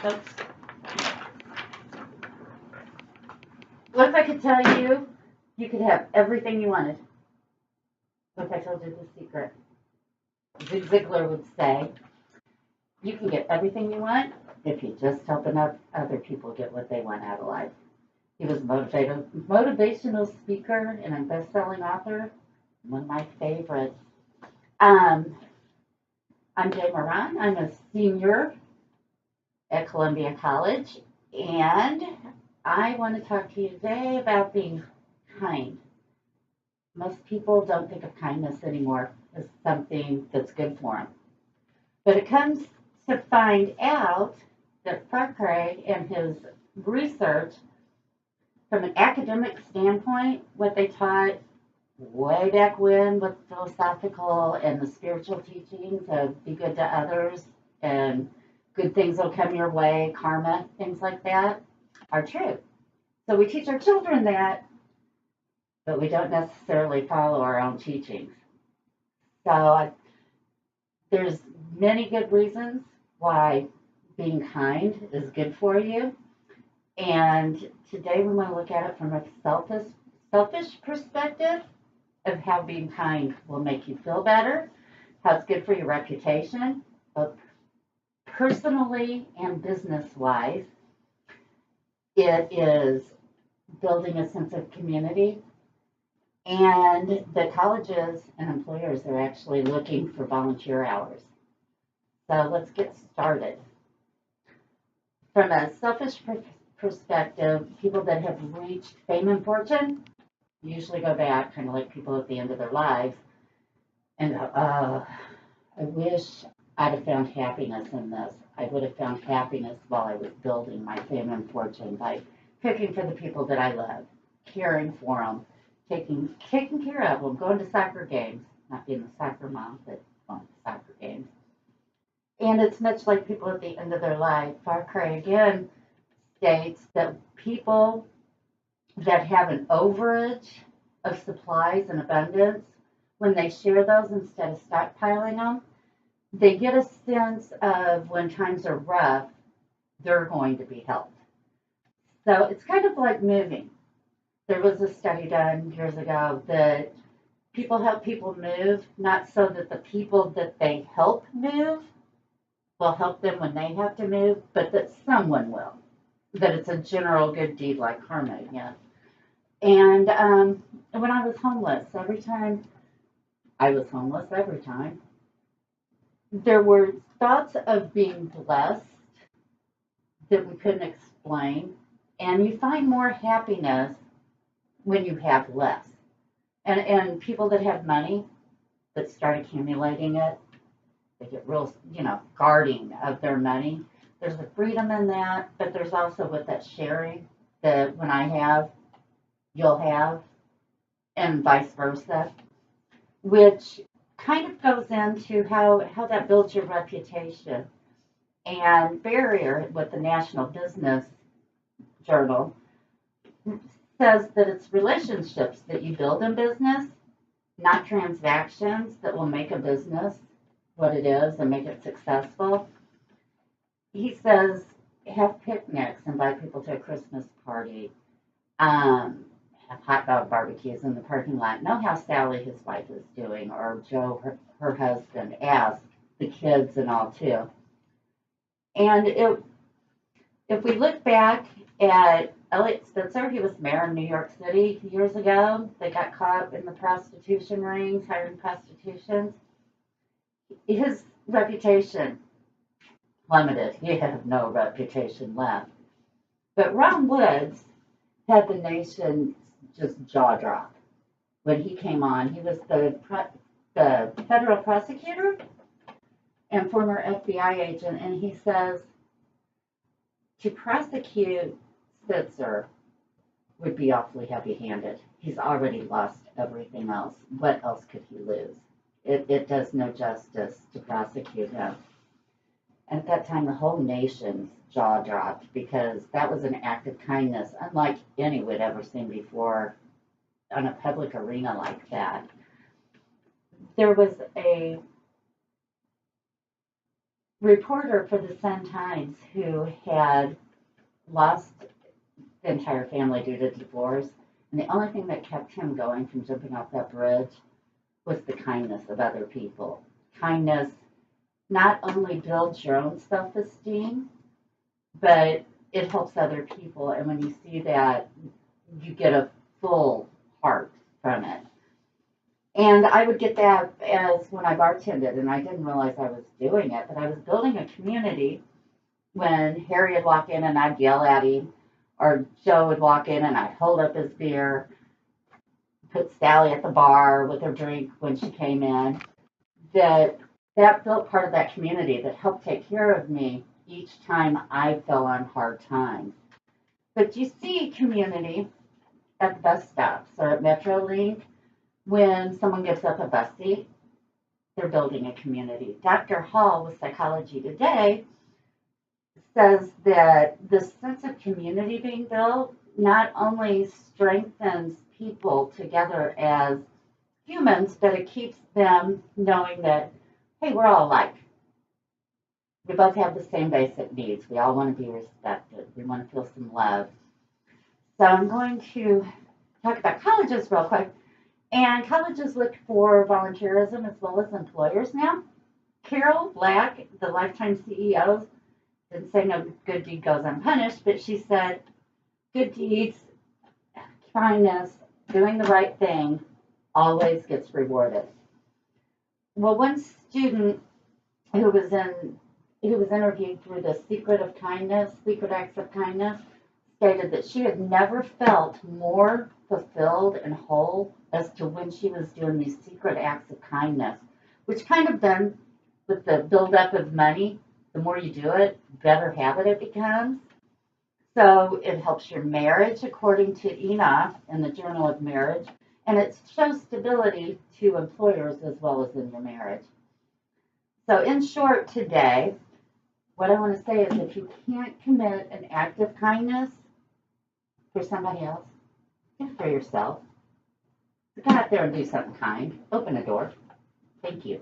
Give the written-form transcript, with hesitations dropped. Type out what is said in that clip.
Oops. What if I could tell you you could have everything you wanted? What if I told you the secret? Zig Ziglar would say, you can get everything you want if you just help enough other people get what they want out of life. He was a motivational speaker and a best-selling author, one of my favorites. Um, I'm Jay Moran. I'm a senior at Columbia College, and I want to talk to you today about being kind. Most people don't think of kindness anymore as something that's good for them. But it comes to find out that Farquhar and his research, from an academic standpoint, what they taught way back when with philosophical and the spiritual teachings of be good to others and good things will come your way, karma, things like that, are true. So we teach our children that, but we don't necessarily follow our own teachings. So there's many good reasons why being kind is good for you. And today we want to look at it from a selfish perspective of how being kind will make you feel better, how it's good for your reputation, both personally and business-wise. It is building a sense of community, and the colleges and employers are actually looking for volunteer hours. So let's get started. From a selfish perspective, people that have reached fame and fortune usually go back, kind of like people at the end of their lives, and I wish I'd have found happiness in this. I would have found happiness while I was building my fame and fortune by cooking for the people that I love, caring for them, taking care of them, going to soccer games, not being a soccer mom, but going to soccer games. And it's much like people at the end of their life. Farquhar again states that people that have an overage of supplies and abundance, when they share those instead of stockpiling them, they get a sense of when times are rough, they're going to be helped. So it's kind of like moving. There was a study done years ago that people help people move, not so that the people that they help move will help them when they have to move, but that someone will. That it's a general good deed like karma, yeah. And when I was homeless, every time, there were thoughts of being blessed that we couldn't explain. And you find more happiness when you have less. And people that have money that start accumulating it, they get real, guarding of their money. There's a freedom in that, but there's also with that sharing that when I have, you'll have, and vice versa, which kind of goes into how that builds your reputation. And Barrier, with the National Business Journal, says that it's relationships that you build in business, not transactions, that will make a business what it is and make it successful. He says, have picnics, invite people to a Christmas party, have hot dog barbecues in the parking lot. Know how Sally, his wife, is doing, or Joe, her husband. Ask the kids and all too. And if we look back at Elliot Spitzer, he was mayor of New York City years ago. They got caught in the prostitution rings, hiring prostitutions. His reputation plummeted. He had no reputation left. But Ron Woods had the nation just jaw drop when he came on. He was the federal prosecutor and former FBI agent, and he says to prosecute Spitzer would be awfully heavy-handed. He's already lost everything else. What else could he lose? It does no justice to prosecute him. And at that time, the whole nation's jaw dropped because that was an act of kindness, unlike any we'd ever seen before on a public arena like that. There was a reporter for the Sun Times who had lost the entire family due to divorce. And the only thing that kept him going from jumping off that bridge was the kindness of other people. Kindness not only builds your own self-esteem, but it helps other people. And when you see that, you get a full heart from it. And I would get that as when I bartended, and I didn't realize I was doing it, but I was building a community when Harry would walk in and I'd yell at him, or Joe would walk in and I'd hold up his beer, put Sally at the bar with her drink when she came in, that built part of that community that helped take care of me each time I fell on hard times. But you see community at the bus stops or at Metrolink. When someone gives up a bus seat, they're building a community. Dr. Hall with Psychology Today says that the sense of community being built not only strengthens people together as humans, but it keeps them knowing that, hey, we're all alike. We both have the same basic needs. We all want to be respected. We want to feel some love. So I'm going to talk about colleges real quick. And colleges look for volunteerism as well as employers now. Carol Black, the lifetime CEO, didn't say no good deed goes unpunished, but she said good deeds, kindness, doing the right thing always gets rewarded. Well, one student who was interviewed through the Secret Acts of Kindness, stated that she had never felt more fulfilled and whole as to when she was doing these secret acts of kindness, which kind of then, with the buildup of money, the more you do it, the better habit it becomes. So it helps your marriage, according to Enoch in the Journal of Marriage, and it shows stability to employers as well as in your marriage. So in short today, what I want to say is if you can't commit an act of kindness for somebody else, do it for yourself. So go out there and do something kind. Open a door. Thank you.